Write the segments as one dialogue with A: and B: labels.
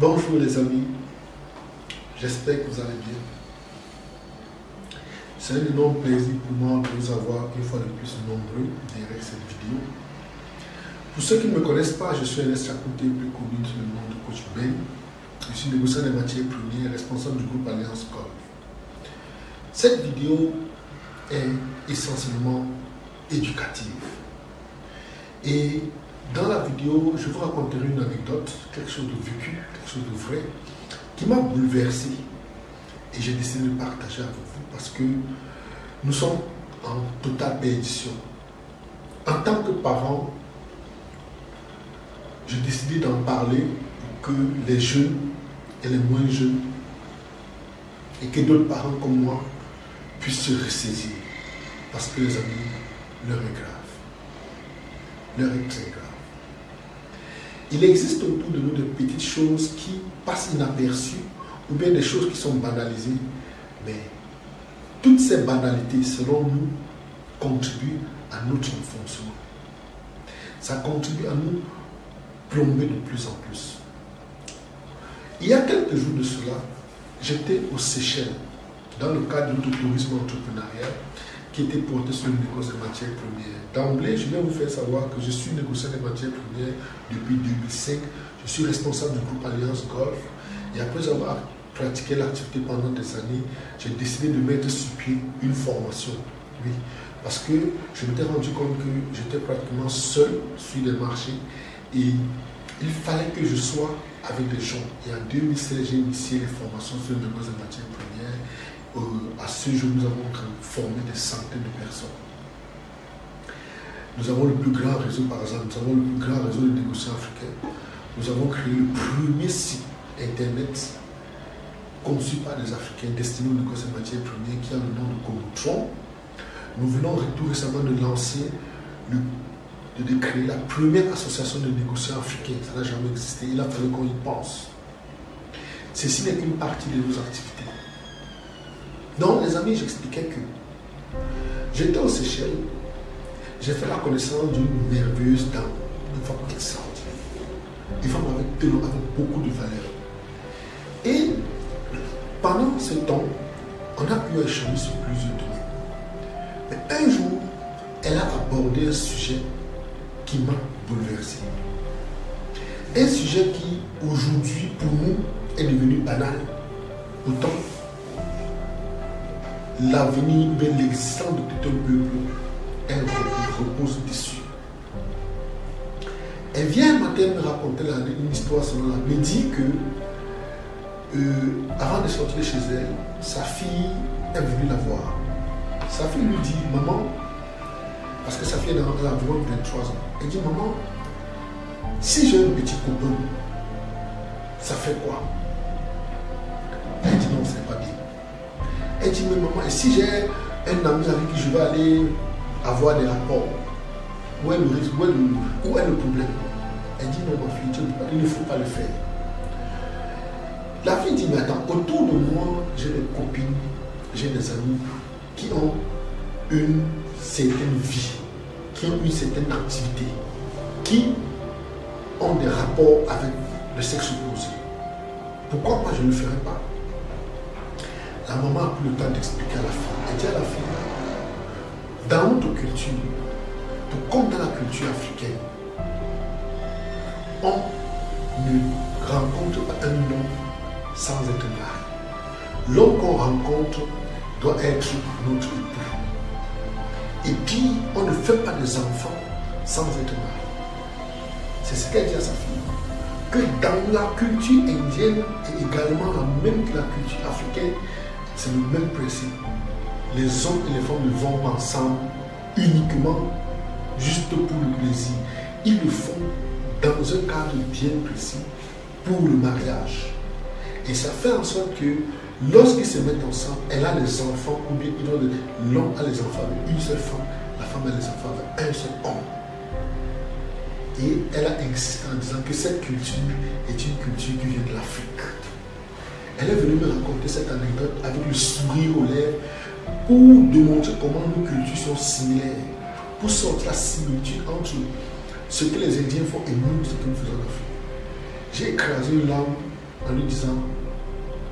A: Bonjour les amis, j'espère que vous allez bien. C'est un énorme plaisir pour moi de vous avoir une fois de plus nombreux derrière cette vidéo. Pour ceux qui ne me connaissent pas, je suis Ernest Chakoute, plus connu sous le nom de Coach Ben. Je suis négociant des matières premières, responsable du groupe Alliance Golf. Cette vidéo est essentiellement éducative. Et dans la vidéo, je vous raconterai une anecdote, quelque chose de vécu, quelque chose de vrai, qui m'a bouleversé. Et j'ai décidé de partager avec vous parce que nous sommes en totale perdition. En tant que parent, j'ai décidé d'en parler pour que les jeunes et les moins jeunes et que d'autres parents comme moi puissent se ressaisir. Parce que les amis, l'heure est grave. L'heure est très grave. Il existe autour de nous de petites choses qui passent inaperçues ou bien des choses qui sont banalisées. Mais toutes ces banalités, selon nous, contribuent à notre enfoncement. Ça contribue à nous plomber de plus en plus. Il y a quelques jours de cela, j'étais aux Seychelles dans le cadre du tourisme entrepreneurial qui était porté sur le négoce des matières premières. D'emblée, je vais vous faire savoir que je suis négociant des matières premières depuis 2005. Je suis responsable du groupe Alliance Golf. Et après avoir pratiqué l'activité pendant des années, j'ai décidé de mettre sur pied une formation. Oui, parce que je m'étais rendu compte que j'étais pratiquement seul sur les marchés et il fallait que je sois avec des gens. Et en 2016, j'ai initié les formations sur le négoce des matières premières. À ce jour, nous avons formé des centaines de personnes. Nous avons le plus grand réseau, par exemple, nous avons le plus grand réseau de négociants africains. Nous avons créé le premier site internet conçu par des Africains destiné aux négociants de matières premières qui a le nom de Comutron. Nous venons tout récemment de lancer, de créer la première association de négociants africains. Ça n'a jamais existé, il a fallu qu'on y pense. Ceci n'est qu'une partie de nos activités. Donc, les amis, j'expliquais que j'étais aux Seychelles, j'ai fait la connaissance d'une merveilleuse dame, une femme extraordinaire, une femme avec beaucoup de valeur. Et pendant ce temps, on a pu échanger sur plusieurs domaines. Mais un jour, elle a abordé un sujet qui m'a bouleversé. Un sujet qui, aujourd'hui, pour nous, est devenu banal. Pourtant, l'avenir, l'existence de tout un peuple, elle repose dessus. Elle vient un matin me raconter une histoire selon la me dit que avant de sortir de chez elle, sa fille est venue la voir. Sa fille lui dit, maman, parce que sa fille a environ 23 ans, elle dit, maman, si j'ai un petit copain, ça fait quoi? Elle dit, non, c'est pas bien. Elle dit, mais maman, et si j'ai un ami avec qui je vais aller avoir des rapports, où est le risque, où est le problème? Elle dit, non, ma fille, il ne faut pas le faire. La fille dit, mais attends, autour de moi, j'ai des copines, j'ai des amis qui ont une certaine vie, qui ont une certaine activité, qui ont des rapports avec le sexe opposé. Pourquoi moi je ne le ferai pas? La maman a pris le temps d'expliquer à la fille. Elle dit à la fille, dans notre culture, tout comme dans la culture africaine, on ne rencontre pas un homme sans être marié. L'homme qu'on rencontre doit être notre époux. Et puis, on ne fait pas des enfants sans être marié. C'est ce qu'elle dit à sa fille. Que dans la culture indienne et également même que la culture africaine, c'est le même principe. Les hommes et les femmes ne vont pas ensemble uniquement juste pour le plaisir. Ils le font dans un cadre bien précis pour le mariage. Et ça fait en sorte que lorsqu'ils se mettent ensemble, elle a les enfants, ou bien l'homme a les enfants avec une seule femme, la femme a les enfants avec un seul homme. Et elle a insisté en disant que cette culture est une culture qui vient de l'Afrique. Elle est venue me raconter cette anecdote avec le sourire aux lèvres pour démontrer comment nos cultures sont similaires, pour sortir la similitude entre ce que les Indiens font et nous, ce que nous faisons en Afrique. J'ai écrasé une larme en lui disant,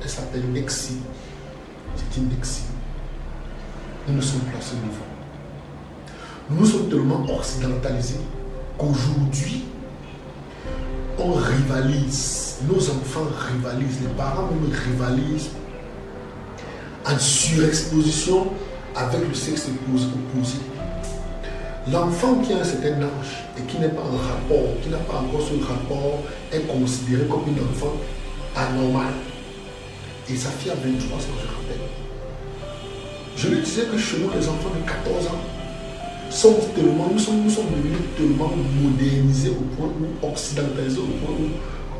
A: elle s'appelle Nexi. C'est une Nexi. Nous ne sommes plus à ce niveau. Nous sommes tellement occidentalisés qu'aujourd'hui, on rivalise. Nos enfants rivalisent. Les parents même rivalisent en surexposition avec le sexe opposé. L'enfant qui a un certain âge et qui n'est pas en rapport, qui n'a pas encore ce rapport, est considéré comme un enfant anormal. Et sa fille a 23 ans, je rappelle. Je lui disais que chez nous, les enfants de 14 ans nous sommes devenus tellement modernisés au point où, occidentalisés au point où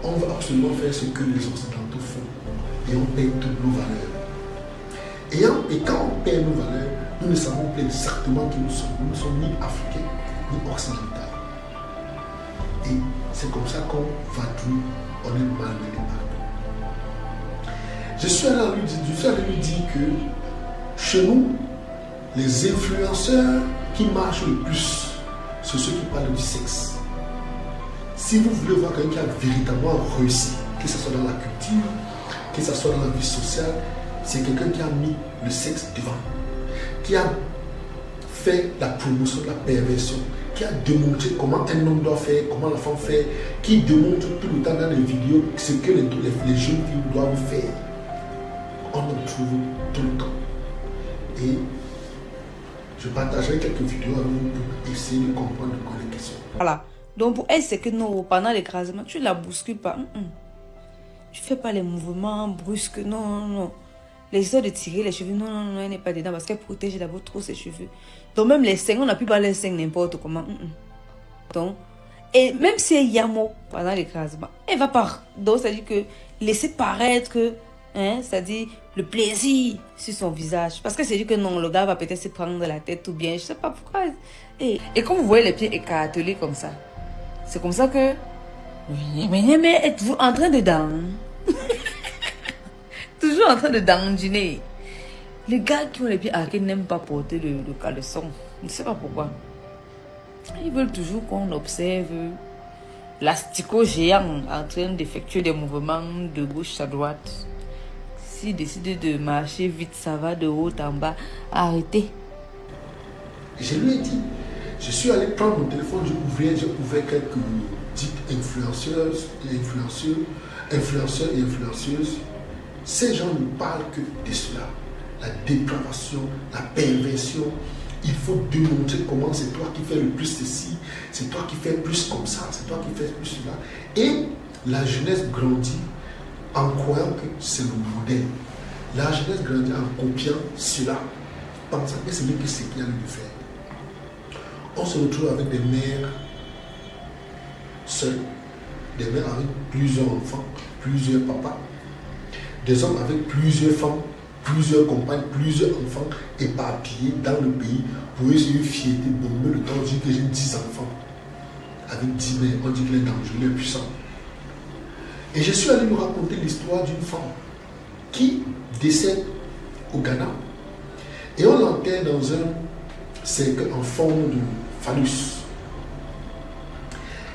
A: on veut absolument faire ce que les occidentaux font. Et on perd toutes nos valeurs. Et quand on perd nos valeurs, nous ne savons plus exactement qui nous sommes. Nous ne sommes ni africains, ni occidentaux. Et c'est comme ça qu'on va tout, on est malmené partout. Je suis allé lui dire que chez nous, les influenceurs qui marchent le plus, c'est ceux qui parlent du sexe. Si vous voulez voir quelqu'un qui a véritablement réussi, que ce soit dans la culture, que ce soit dans la vie sociale, c'est quelqu'un qui a mis le sexe devant, qui a fait la promotion de la perversion, qui a démontré comment un homme doit faire, comment la femme fait, qui démontre tout le temps dans les vidéos ce que les jeunes filles doivent faire. On en trouve tout le temps. Et je partagerai quelques vidéos avec vous pour essayer de comprendre les questions.
B: Voilà. Donc pour elle, c'est que non, pendant l'écrasement, tu ne la bouscules pas. Tu ne fais pas les mouvements brusques. Non, non. Les histoires de tirer les cheveux, non, elle n'est pas dedans parce qu'elle protège d'abord trop ses cheveux. Donc même les seins, on n'a plus pas les seins n'importe comment. Donc, et même si elle y a mot pendant l'écrasement, elle va pas. Donc ça dit que laisser paraître que, c'est-à-dire le plaisir sur son visage. Parce que c'est dit que non, le gars va peut-être se prendre la tête ou bien, je sais pas pourquoi. Et comme vous voyez les pieds écartelés comme ça, c'est comme ça que, mais êtes-vous en train de danser? Toujours en train de dandiner. Les gars qui ont les pieds arqués n'aiment pas porter le caleçon. Je ne sais pas pourquoi. Ils veulent toujours qu'on observe l'asticot géant en train d'effectuer des mouvements de gauche à droite. S'il décide de marcher vite, ça va de haut en bas. Arrêtez.
A: Je lui ai dit, je suis allé prendre mon téléphone, j'ai ouvert quelques dites influenceuses et influenceuses. Ces gens ne parlent que de cela. La dépravation, la perversion. Il faut démontrer comment c'est toi qui fais le plus ceci, c'est toi qui fais plus comme ça, c'est toi qui fais plus cela. Et la jeunesse grandit en croyant que c'est le modèle. La jeunesse grandit en copiant cela, pensant que c'est lui qui sait qu'il y a de faire. On se retrouve avec des mères seules, des mères avec plusieurs enfants, plusieurs papas, des hommes avec plusieurs femmes, plusieurs compagnes, plusieurs enfants éparpillés dans le pays pour essayer de fierté, bomber le temps, on dit que j'ai 10 enfants. Avec 10 mères, on dit qu'il est dangereux, il est puissant. Et je suis allé nous raconter l'histoire d'une femme qui décède au Ghana et on l'enterre dans un cercle en forme de phallus.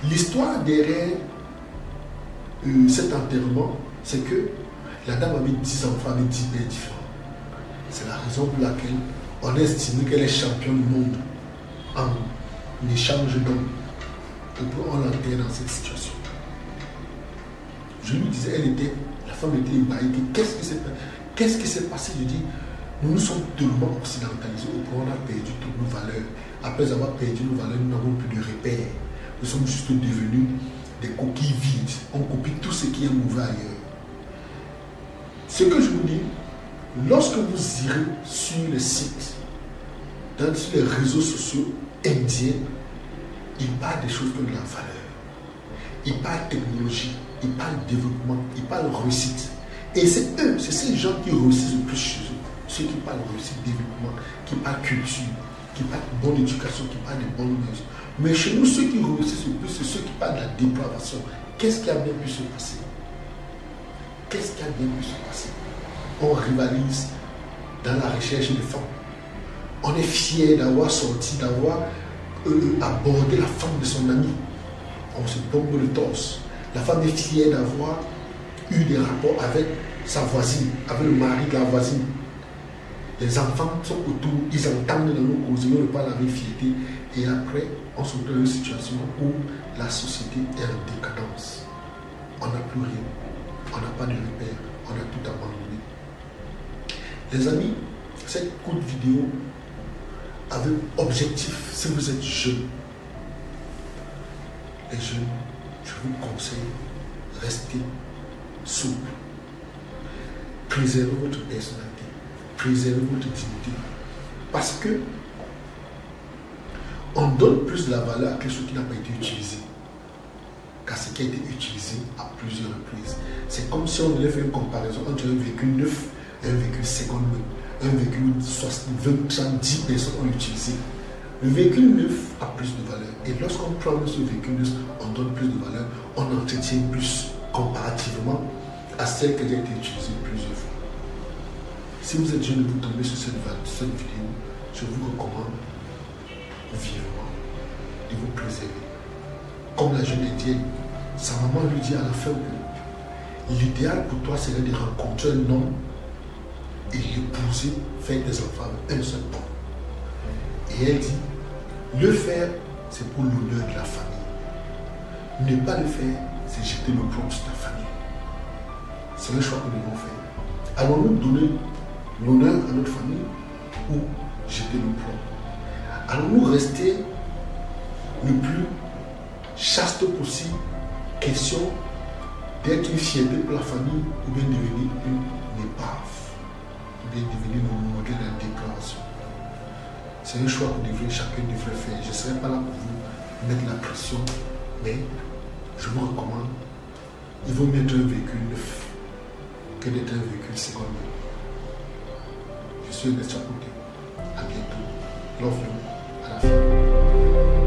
A: L'histoire derrière cet enterrement, c'est que la dame avait 10 enfants avec 10 pères différents. C'est la raison pour laquelle on estime qu'elle est championne du monde en échange d'hommes. On l'enterre dans cette situation. Je lui disais, la femme était ébahie. Qu'est-ce qui s'est passé? Je dis, nous sommes tellement occidentalisés au point où on a perdu toutes nos valeurs. Après avoir perdu nos valeurs, nous n'avons plus de repères. Nous sommes juste devenus des coquilles vides. On copie tout ce qui est mauvais ailleurs. Ce que je vous dis, lorsque vous irez sur les sites, sur les réseaux sociaux indiens, ils parlent des choses comme de la valeur. Ils parlent technologie, ils parlent développement, ils parlent réussite. Et c'est eux, c'est ces gens qui réussissent le plus chez eux. Ceux qui parlent réussite, développement, qui parlent culture, qui parlent bonne éducation, qui parlent de bonnes mœurs. Mais chez nous, ceux qui réussissent le plus, c'est ceux qui parlent de la dépravation. Qu'est-ce qui a bien pu se passer? Qu'est-ce qui a bien pu se passer? On rivalise dans la recherche de femmes. On est fier d'avoir sorti, d'avoir abordé la femme de son ami. On se bombe le torse. La femme est fière d'avoir eu des rapports avec sa voisine, avec le mari de la voisine. Les enfants sont autour, ils entendent dans nos causes, ils ne parlent avec fierté. Et après, on se retrouve dans une situation où la société est en décadence. On n'a plus rien, on n'a pas de repères, on a tout abandonné. Les amis, cette courte vidéo avait objectif, si vous êtes jeunes, les jeunes, je vous conseille, restez souple. Préservez votre personnalité, préservez votre dignité. Parce que on donne plus de la valeur à quelque chose qui n'a pas été utilisé qu'à ce qui a été utilisé à plusieurs reprises. C'est comme si on devait faire une comparaison entre un véhicule neuf et un véhicule seconde main. Un véhicule 20, 30, 10 personnes ont utilisé. Le véhicule neuf a plus de valeur. Et lorsqu'on prend ce véhicule neuf, on donne plus de valeur, on entretient plus comparativement à celle qui a été utilisée plusieurs fois. Si vous êtes jeune et vous tombez sur cette vidéo, je vous recommande vivement de vous préserver. Comme la jeune indienne, sa maman lui dit à la fin que l'idéal pour toi serait de rencontrer un homme et l'épouser, faire des enfants avec un seul homme. Et elle dit, le faire, c'est pour l'honneur de la famille. Ne pas le faire, c'est jeter le plomb sur ta famille. C'est le choix que nous devons faire. Allons-nous donner l'honneur à notre famille ou jeter le plomb? Allons-nous rester le plus chaste possible, question d'être une fierté pour la famille ou bien devenir une épave, ou bien devenir le modèle de déclaration? C'est un choix que chacun devrait faire. Je ne serai pas là pour vous mettre la pression, mais je vous recommande, il vaut mieux être un véhicule neuf que d'être un véhicule seconde main. Je suis Ernest Chapoté. À bientôt. Love you. À la fin.